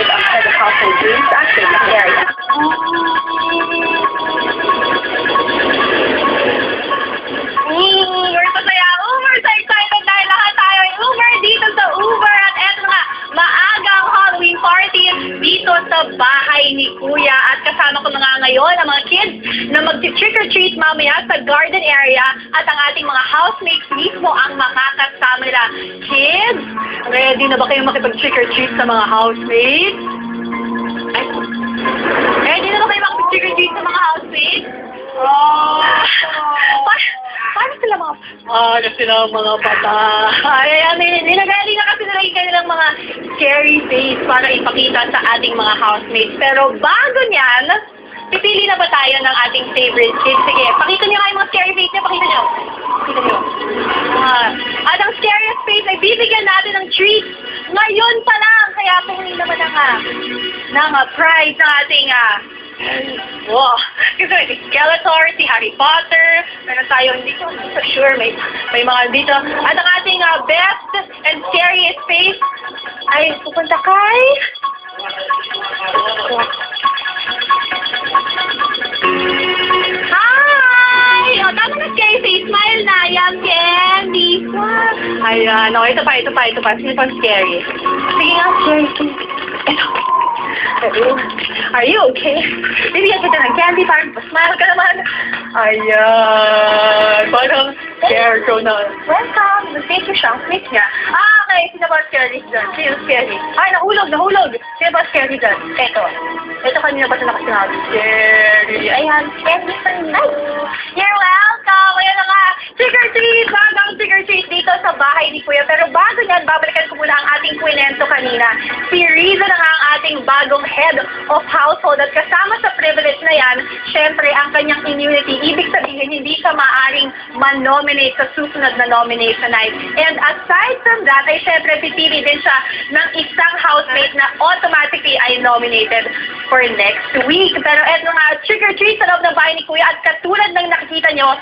outside the household dreams, actually, sa area. We're so saya. We're so excited dahil lahat tayo ay Uber dito sa Uber. At eto nga, maagang Halloween party dito sa bahay ni Kuya. At kasama ko na nga ngayon ang mga kids na mag-trick-or-treat mamaya sa garden area. At ang ating mga housemates mismo ang makakasama nila. Kids, ready na ba kayong makipag-trick-or-treat sa mga housemates? Ay, ready na ba kayong makipag-trick-or-treat sa mga housemates? Paano sila mga... sila mga bata. Ayan, nilagay na kasi nila yung kanilang mga scary face para ipakita sa ating mga housemates. Pero bago niyan, pipili na ba tayo ng ating favorite kids? Sige, pakita niyo nga yung mga scary face niya. Pakita niyo. Pakita niyo. At ang scariest face ay bibigyan natin ng treat ngayon pa lang. Kaya pumili naman ng prize ng ating... Wow! Kasi may Skeletor, si Harry Potter, meron tayo, hindi ko sure, may mga dito. At ang ating best and scariest face ay pupunta kay... Hi! O, tama na scary face, smile na, yan, Candy. Ayan, o, ito pa. Sino pang scary? Sige nga, scary face. Ito. Are you okay? Bibigyan kita ng candy, parang pa-smile ka naman. Ayan. Parang scarecrow na. Welcome. Mag-take your shout. Miss niya. Okay. Sino ba scary dyan? Sino scary? Ay, nahulog. Sino ba scary dyan? Ito kanina ba ito nakasinabi? Scary. Ayan. Candy for night. You're welcome. Ayan na nga. Trick-or-treat. Bagang trick-or-treat dito sa bahay ni Kuya. Pero bago niyan, babalikan ko muna ang ating kwento kanina. Si Riza na nga ang ating bagong head of household. At kasama sa privilege na yan, syempre, ang kanyang immunity. Ibig sabihin, hindi siya maaaring man-nominate sa susunod na nomination night. And aside from that, ay syempre, pipili din siya ng isang housemate na automatically ay nominated for next week. Pero eto nga, trick-or-treat sa loob ng bahay ni Kuya. At katulad ng nakikita nyo,